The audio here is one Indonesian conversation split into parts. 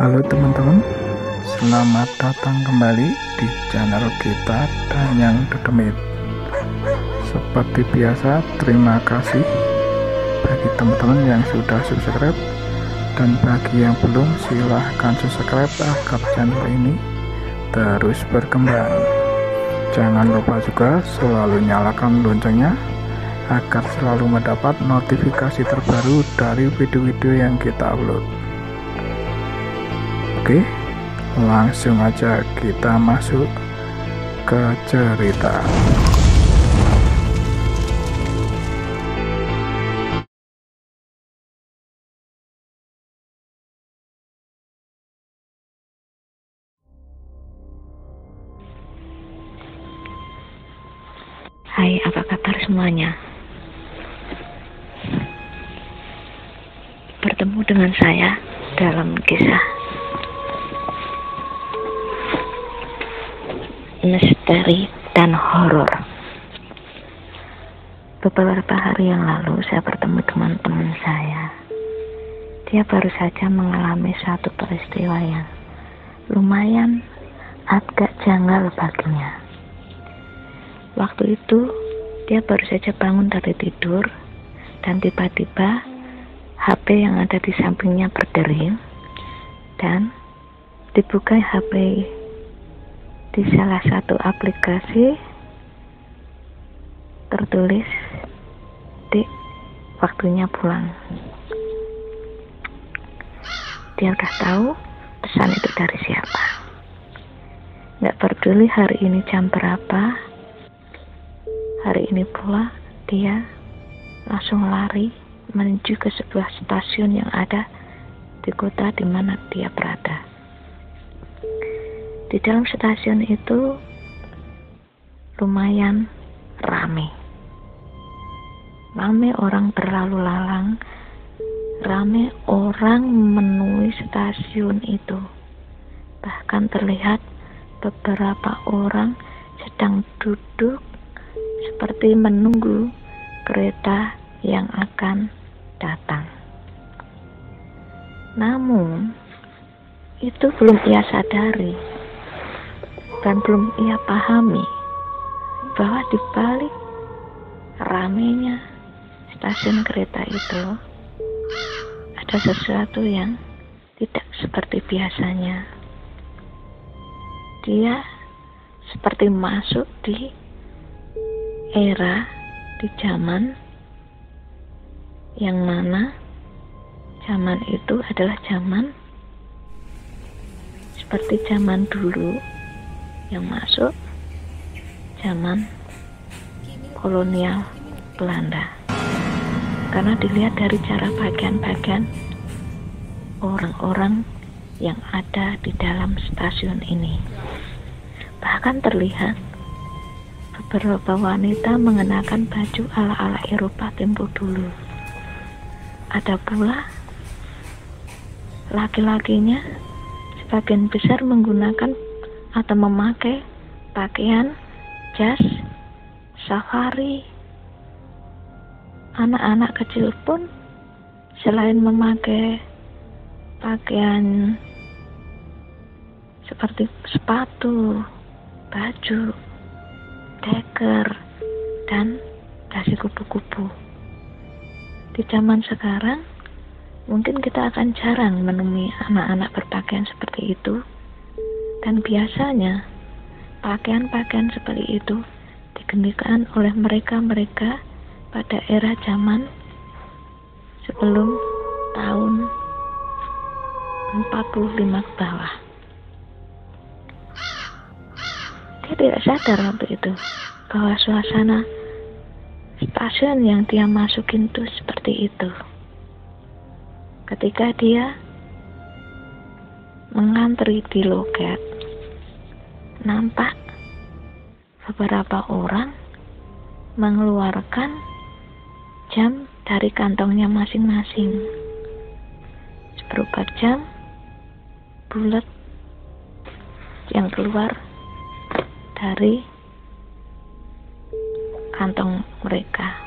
Halo teman-teman, selamat datang kembali di channel kita Danyang Dedemit. Seperti biasa, terima kasih bagi teman-teman yang sudah subscribe, dan bagi yang belum silahkan subscribe agar channel ini terus berkembang. Jangan lupa juga selalu nyalakan loncengnya agar selalu mendapat notifikasi terbaru dari video-video yang kita upload. Oke, langsung aja kita masuk ke cerita. Hai, apa kabar semuanya? Bertemu dengan saya dalam kisah misteri dan horor. Beberapa hari yang lalu saya bertemu dengan teman saya. Dia baru saja mengalami satu peristiwa yang lumayan agak janggal baginya. Waktu itu dia baru saja bangun dari tidur dan tiba-tiba HP yang ada di sampingnya berdering dan dibuka HP. Di salah satu aplikasi tertulis, "Dik, waktunya pulang." Dia udah tahu pesan itu dari siapa. Gak peduli hari ini jam berapa, hari ini pula dia langsung lari menuju ke sebuah stasiun yang ada di kota di mana dia berada. Di dalam stasiun itu lumayan ramai orang berlalu lalang, ramai orang memenuhi stasiun itu. Bahkan terlihat beberapa orang sedang duduk seperti menunggu kereta yang akan datang. Namun itu belum ia sadari dan belum ia pahami bahwa di balik ramainya stasiun kereta itu ada sesuatu yang tidak seperti biasanya. Dia seperti masuk di era, di zaman yang mana zaman itu adalah zaman seperti zaman dulu yang masuk zaman kolonial Belanda. Karena dilihat dari cara bagian-bagian orang-orang yang ada di dalam stasiun ini. Bahkan terlihat beberapa wanita mengenakan baju ala-ala Eropa tempo dulu. Ada pula laki-lakinya sebagian besar menggunakan atau memakai pakaian jas safari. Anak-anak kecil pun selain memakai pakaian seperti sepatu, baju, deker, dan dasi kupu-kupu. Di zaman sekarang mungkin kita akan jarang menemui anak-anak berpakaian seperti itu. Dan biasanya pakaian-pakaian seperti itu dikenakan oleh mereka-mereka pada era zaman sebelum tahun 45 ke bawah. Dia tidak sadar waktu itu bahwa suasana stasiun yang dia masukin itu seperti itu. Ketika dia mengantri di loket, nampak beberapa orang mengeluarkan jam dari kantongnya masing-masing. Berupa jam bulat yang keluar dari kantong mereka.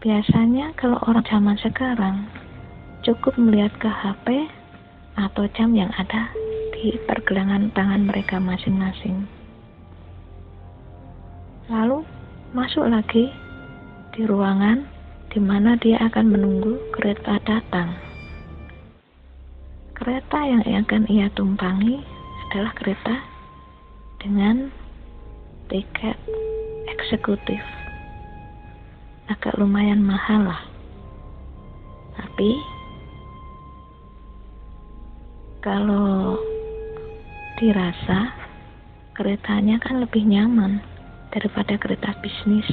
Biasanya kalau orang zaman sekarang cukup melihat ke HP atau jam yang ada di pergelangan tangan mereka masing-masing. Lalu masuk lagi di ruangan di mana dia akan menunggu kereta datang. Kereta yang akan ia tumpangi adalah kereta dengan tiket eksekutif. Agak lumayan mahal lah. Tapi kalau dirasa keretanya kan lebih nyaman daripada kereta bisnis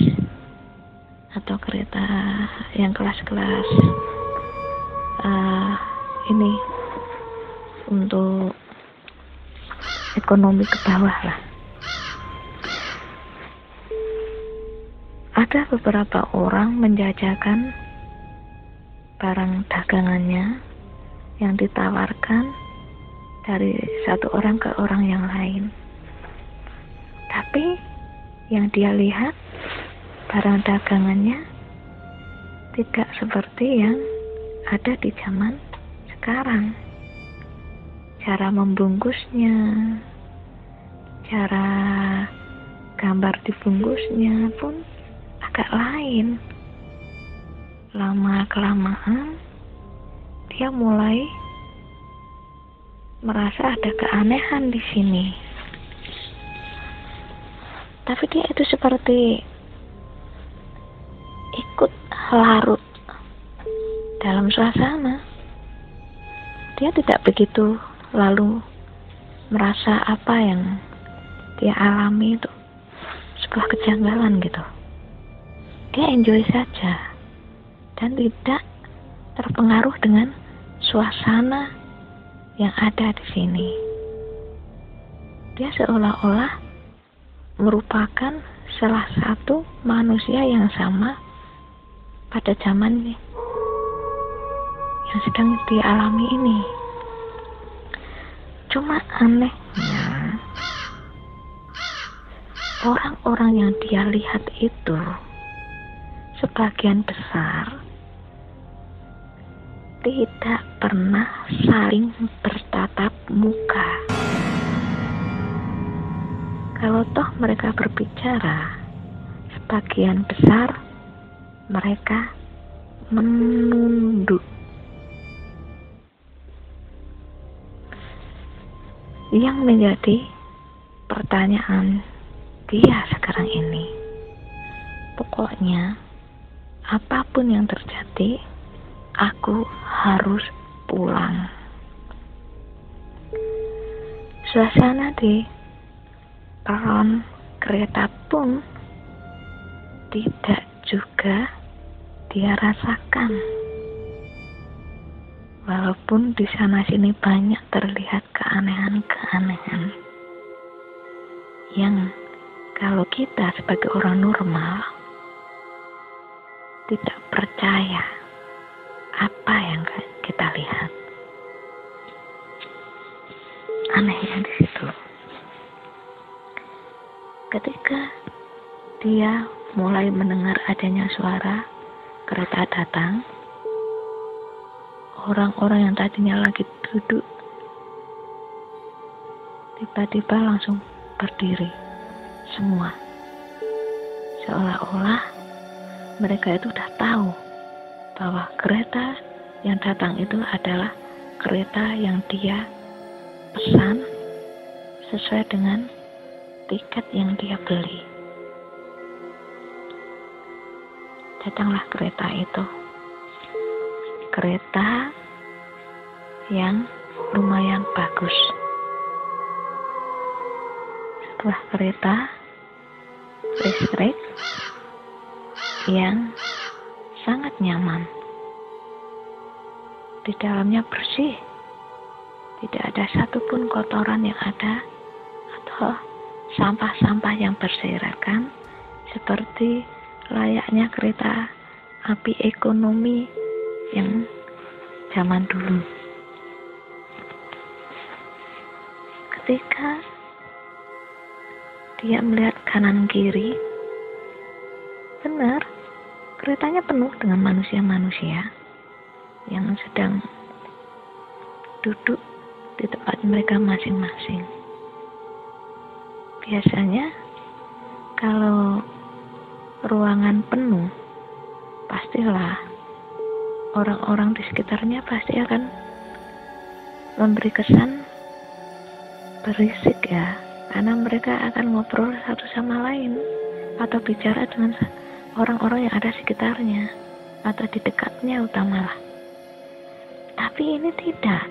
atau kereta yang kelas-kelas ini untuk ekonomi ke bawah lah. Ada beberapa orang menjajakan barang dagangannya yang ditawarkan dari satu orang ke orang yang lain. Tapi yang dia lihat barang dagangannya tidak seperti yang ada di zaman sekarang. Cara membungkusnya, cara gambar dibungkusnya pun agak lain. Lama-kelamaan dia mulai merasa ada keanehan di sini. Tapi dia itu seperti ikut larut dalam suasana. Dia tidak begitu lalu merasa apa yang dia alami itu sebuah kejanggalan gitu. Dia enjoy saja dan tidak terpengaruh dengan suasana yang ada di sini. Dia seolah-olah merupakan salah satu manusia yang sama pada zaman yang sedang dialami ini. Cuma anehnya, orang-orang yang dia lihat itu sebagian besar tidak pernah saling bertatap muka. Kalau toh mereka berbicara, sebagian besar mereka menunduk. Yang menjadi pertanyaan dia sekarang ini, pokoknya apapun yang terjadi, aku harus pulang. Suasana di peron kereta pun tidak juga dia rasakan. Walaupun di sana sini banyak terlihat keanehan-keanehan yang kalau kita sebagai orang normal tidak percaya apa yang kita lihat. Anehnya di situ. Ketika dia mulai mendengar adanya suara kereta datang, orang-orang yang tadinya lagi duduk tiba-tiba langsung berdiri semua, seolah-olah mereka itu sudah tahu bahwa kereta yang datang itu adalah kereta yang dia pesan sesuai dengan tiket yang dia beli. Datanglah kereta itu, kereta yang lumayan bagus, sebuah kereta listrik yang sangat nyaman. Di dalamnya bersih, tidak ada satupun kotoran yang ada atau sampah-sampah yang berserakan seperti layaknya kereta api ekonomi yang zaman dulu. Ketika dia melihat kanan kiri, benar, keretanya penuh dengan manusia-manusia yang sedang duduk di tempat mereka masing-masing. Biasanya kalau ruangan penuh, pastilah orang-orang di sekitarnya pasti akan memberi kesan berisik ya, karena mereka akan ngobrol satu sama lain atau bicara dengan orang-orang yang ada sekitarnya atau di dekatnya utamalah. Tapi ini tidak.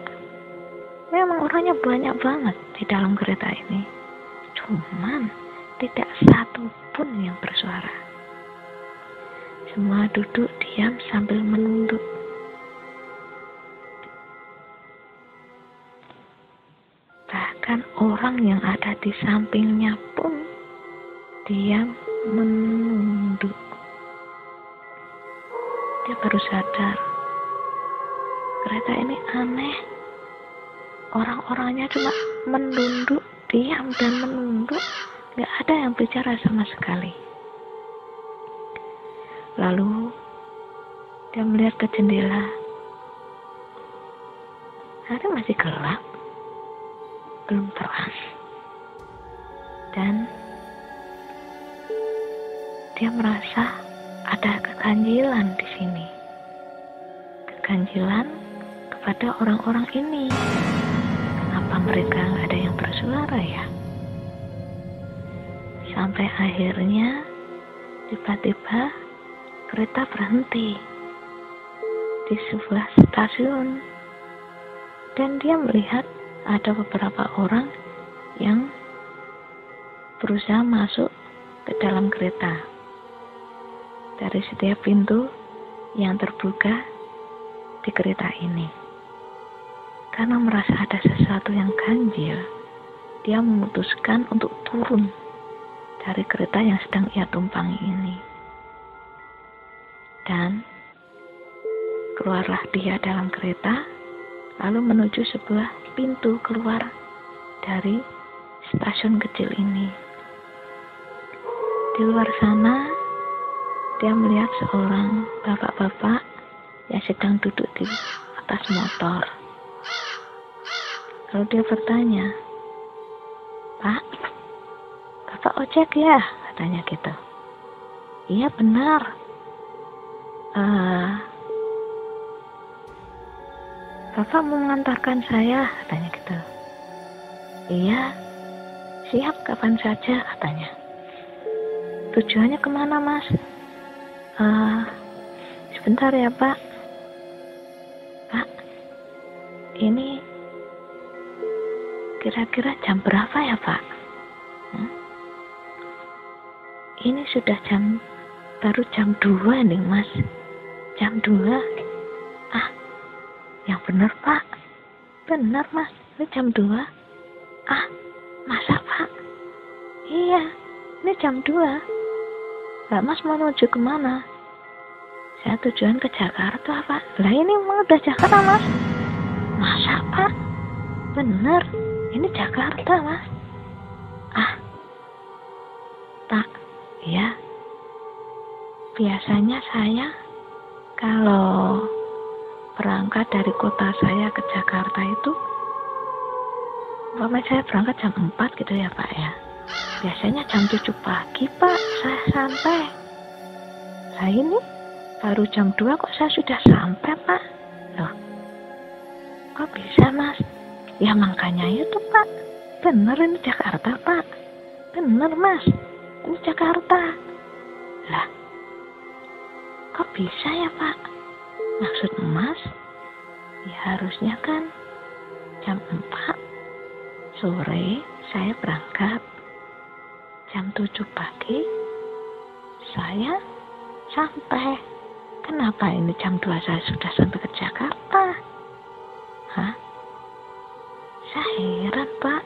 Memang orangnya banyak banget di dalam kereta ini. Cuman tidak satu pun yang bersuara. Semua duduk diam sambil menunduk. Bahkan orang yang ada di sampingnya pun diam menunduk. Dia baru sadar, kereta ini aneh. Orang-orangnya cuma menunduk, diam dan menunduk. Gak ada yang bicara sama sekali. Lalu dia melihat ke jendela. Hari masih gelap, belum terang. Dan dia merasa ada keganjilan di sini. Keganjilan kepada orang-orang ini. Kenapa mereka nggak ada yang bersuara ya? Sampai akhirnya tiba-tiba kereta berhenti di sebuah stasiun. Dan dia melihat ada beberapa orang yang berusaha masuk ke dalam kereta. Dari setiap pintu yang terbuka di kereta ini. Karena merasa ada sesuatu yang ganjil, dia memutuskan untuk turun dari kereta yang sedang ia tumpangi ini. Dan keluarlah dia dalam kereta, lalu menuju sebuah pintu keluar dari stasiun kecil ini. Di luar sana, dia melihat seorang bapak-bapak yang sedang duduk di atas motor. Lalu dia bertanya, "Pak, Bapak ojek ya?" katanya gitu. "Iya benar. Bapak mau mengantarkan saya?" katanya gitu. "Iya, siap kapan saja," katanya. "Tujuannya kemana, Mas?" Sebentar ya, Pak. "Pak, ini kira-kira jam berapa ya, Pak?" "Ini sudah baru jam 2 nih, Mas." "Jam 2? Yang benar, Pak." "Benar, Mas. Ini jam 2. Masa, Pak?" "Iya, ini jam 2. Lah, Mas mau menuju kemana?" "Saya tujuan ke Jakarta, Pak." "Lah, ini memang udah Jakarta, Mas." "Masa, Pak?" "Bener, ini Jakarta, Mas." "Pak, ya. Biasanya saya kalau berangkat dari kota saya ke Jakarta itu, umpamanya saya berangkat jam 4 gitu ya, Pak ya. Biasanya jam 7 pagi, Pak, saya sampai. Nah ini baru jam 2 kok saya sudah sampai, Pak." "Loh, kok bisa, Mas?" "Ya makanya itu, Pak. Bener ini Jakarta, Pak. Bener, Mas. Ini Jakarta." "Lah, kok bisa ya, Pak? Maksud Mas, ya harusnya kan jam 4 sore saya berangkat. Jam 7 pagi saya sampai. Kenapa ini jam 2 saya sudah sampai ke Jakarta?" Saya heran, Pak.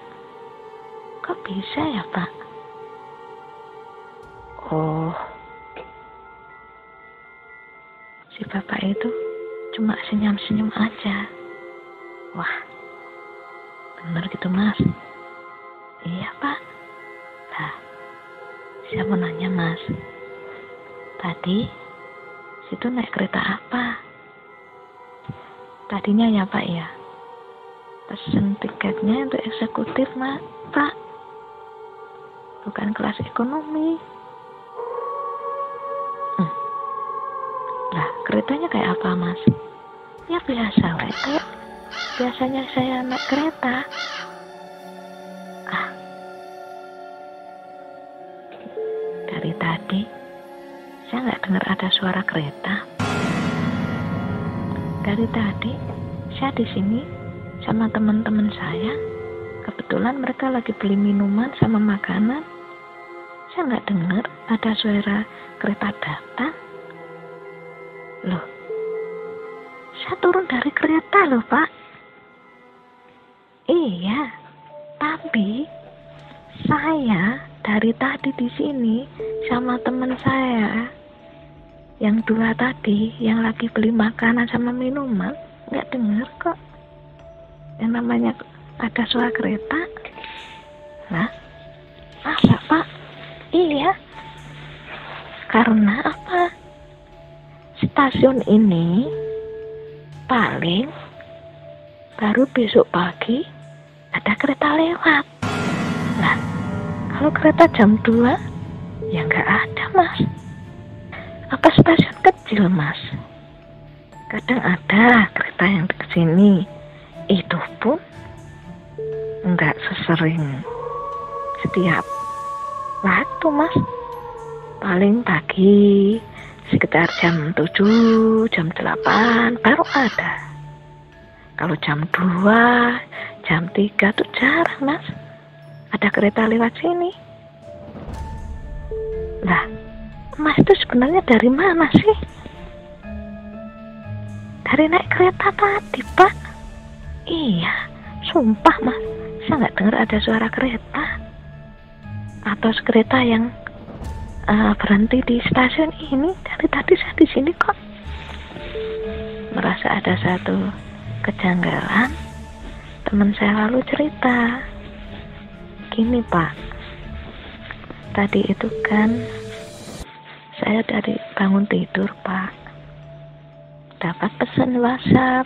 Kok bisa ya, Pak? Oh, si bapak itu cuma senyum-senyum aja. "Wah, bener gitu, Mas." "Iya, Pak." "Nah, saya mau nanya, Mas. Tadi situ naik kereta apa?" "Tadinya ya, Pak ya. pesen tiketnya untuk eksekutif, Pak. Bukan kelas ekonomi. Lah, keretanya kayak apa, Mas? Ya biasa, kayak biasanya saya naik kereta. Dari tadi saya nggak dengar ada suara kereta. Dari tadi saya di sini sama teman-teman saya. Kebetulan mereka lagi beli minuman sama makanan. Saya nggak dengar ada suara kereta datang. Loh, saya turun dari kereta loh, Pak. Iya, tapi saya dari tadi di sini sama teman saya yang dua tadi yang lagi beli makanan sama minuman, nggak dengar kok yang namanya ada suara kereta. Nah, masa, Pak? Iya, karena apa? Stasiun ini paling baru besok pagi ada kereta lewat. Nah, kalau kereta jam 2 ya nggak ada, Mas. Apa stasiun kecil, Mas? Kadang ada kereta yang ke sini. Itu pun nggak sesering setiap waktu, Mas. Paling pagi sekitar jam 7, jam 8 baru ada. Kalau jam 2, jam 3 tuh jarang, Mas. Ada kereta lewat sini. Lah, Mas itu sebenarnya dari mana sih? Dari naik kereta tadi, Pak. Iya, sumpah, Mas. Saya nggak dengar ada suara kereta. Atau kereta yang berhenti di stasiun ini. Dari tadi saya di sini kok merasa ada satu kejanggalan. Teman saya lalu cerita, gini, Pak, tadi itu kan saya dari bangun tidur, Pak, dapat pesan WhatsApp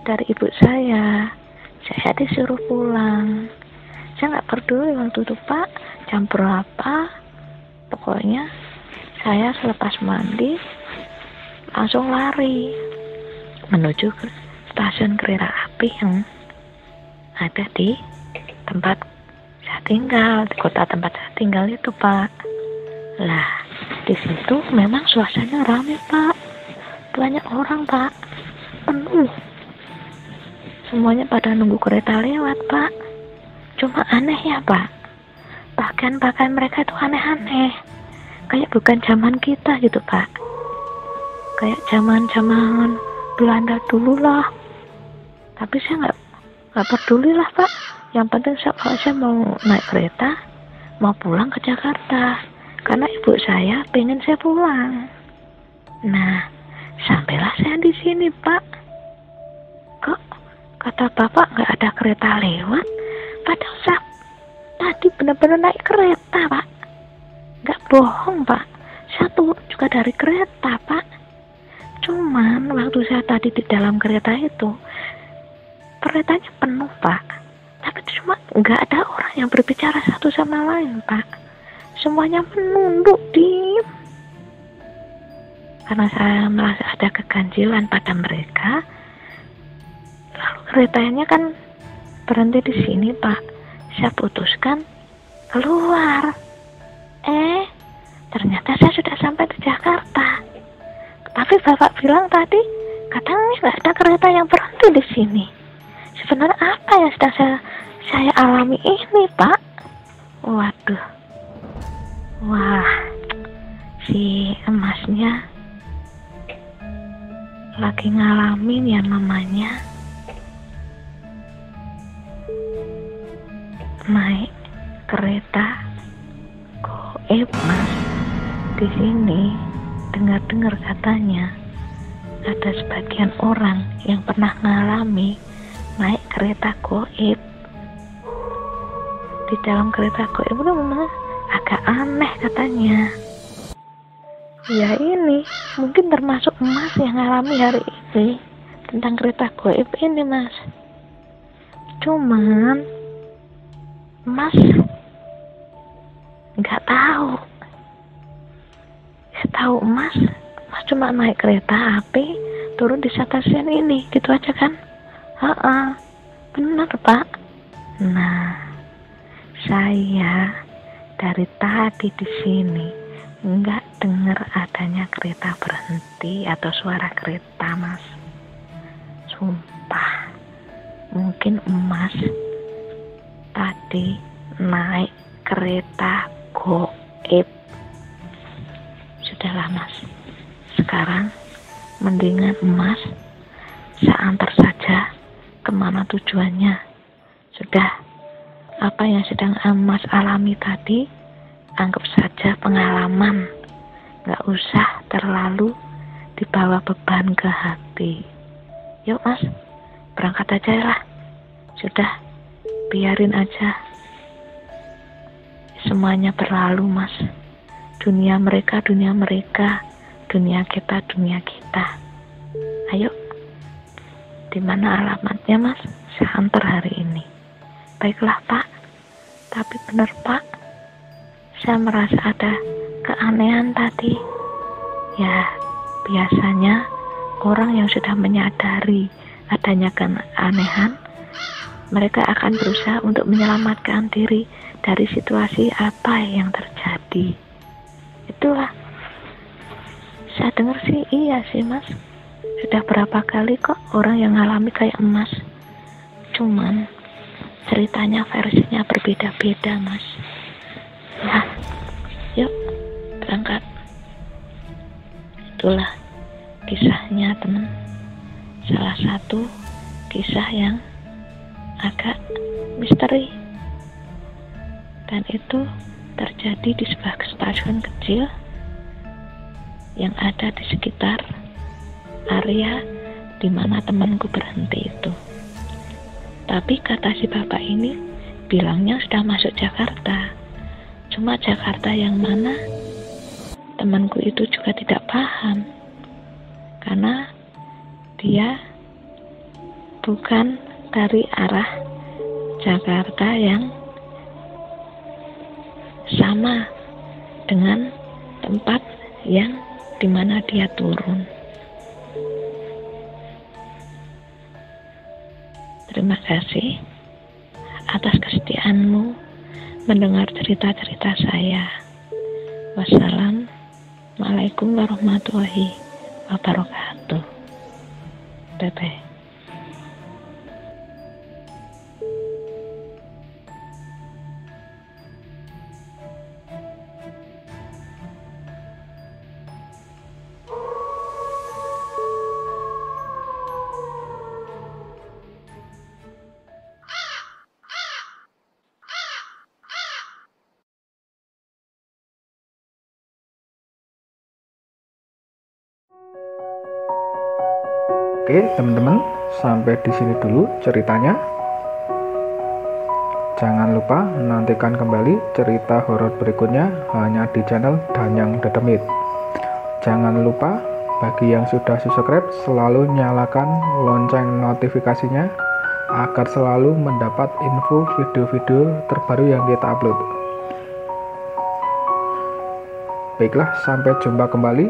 dari ibu saya disuruh pulang. Saya nggak peduli waktu itu, Pak, jam berapa. Pokoknya saya selepas mandi langsung lari menuju ke stasiun kereta api yang ada di tempat saya tinggal, di kota tempat saya tinggal itu, Pak. Lah, di situ memang suasananya ramai, Pak. Banyak orang, Pak. Penuh. Semuanya pada nunggu kereta lewat, Pak. Cuma aneh ya, Pak. Pakaian mereka itu aneh-aneh. Kayak bukan zaman kita gitu, Pak. Kayak zaman Belanda dulu lah. Tapi saya nggak peduli lah, Pak. Yang penting saya mau naik kereta, mau pulang ke Jakarta. Karena ibu saya pengen saya pulang. Nah, sampailah saya di sini, Pak. Kok kata Bapak nggak ada kereta lewat? Padahal saya tadi benar-benar naik kereta, Pak. Nggak bohong, Pak. Saya turun juga dari kereta, Pak. Cuman waktu saya tadi di dalam kereta itu, keretanya penuh, Pak. Tapi cuma nggak ada orang yang berbicara satu sama lain, Pak. Semuanya menunduk, diam. Karena saya merasa ada keganjilan pada mereka, lalu keretanya kan berhenti di sini, Pak. Saya putuskan keluar. Ternyata saya sudah sampai di Jakarta. Tapi Bapak bilang tadi katanya nggak ada kereta yang berhenti di sini. Sebenarnya apa yang sedang saya alami ini, Pak? Waduh. Wah, si emasnya lagi ngalamin ya namanya naik kereta goib, Mas. Di sini dengar-dengar katanya ada sebagian orang yang pernah ngalami naik kereta goib. Di dalam kereta goib itu memang agak aneh katanya. Ya ini mungkin termasuk Mas yang ngalami hari ini tentang kereta goib ini, Mas. Cuman Mas nggak tahu. Setahu Mas cuma naik kereta api, turun di stasiun ini, gitu aja kan? Benar Pak. Nah, saya dari tadi di sini nggak dengar adanya kereta berhenti atau suara kereta, Mas. Sumpah, mungkin Mas tadi naik kereta goib. Sudahlah Mas, sekarang mendingan Mas saya antar saja kemana tujuannya. Sudah, apa yang sedang Mas alami tadi anggap saja pengalaman, gak usah terlalu dibawa beban ke hati. Yuk Mas, berangkat aja lah. Sudah, biarin aja semuanya berlalu Mas. Dunia mereka, dunia kita, dunia kita. Ayo, di mana alamatnya Mas? Saya antar hari ini. Baiklah Pak, tapi benar Pak, saya merasa ada keanehan tadi. Ya, biasanya orang yang sudah menyadari adanya keanehan, mereka akan berusaha untuk menyelamatkan diri dari situasi apa yang terjadi. Itulah, saya dengar sih iya sih Mas, sudah berapa kali kok orang yang ngalami kayak Mas. Cuman ceritanya versinya berbeda-beda Mas. Ya, yuk berangkat. Itulah kisahnya teman. Salah satu kisah yang agak misteri, dan itu terjadi di sebuah stasiun kecil yang ada di sekitar area di mana temanku berhenti itu. Tapi kata si bapak ini bilangnya sudah masuk Jakarta. Cuma Jakarta yang mana temanku itu juga tidak paham, karena dia bukan dari arah Jakarta yang sama dengan tempat yang dimana dia turun. Terima kasih atas kesetiaanmu mendengar cerita-cerita saya. Wassalamualaikum warahmatullahi wabarakatuh. Bye-bye. Oke teman-teman, sampai di sini dulu ceritanya. Jangan lupa nantikan kembali cerita horor berikutnya hanya di channel Danyang Dedemit. Jangan lupa bagi yang sudah subscribe selalu nyalakan lonceng notifikasinya agar selalu mendapat info video-video terbaru yang kita upload. Baiklah, sampai jumpa kembali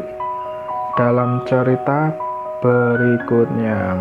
dalam cerita berikutnya.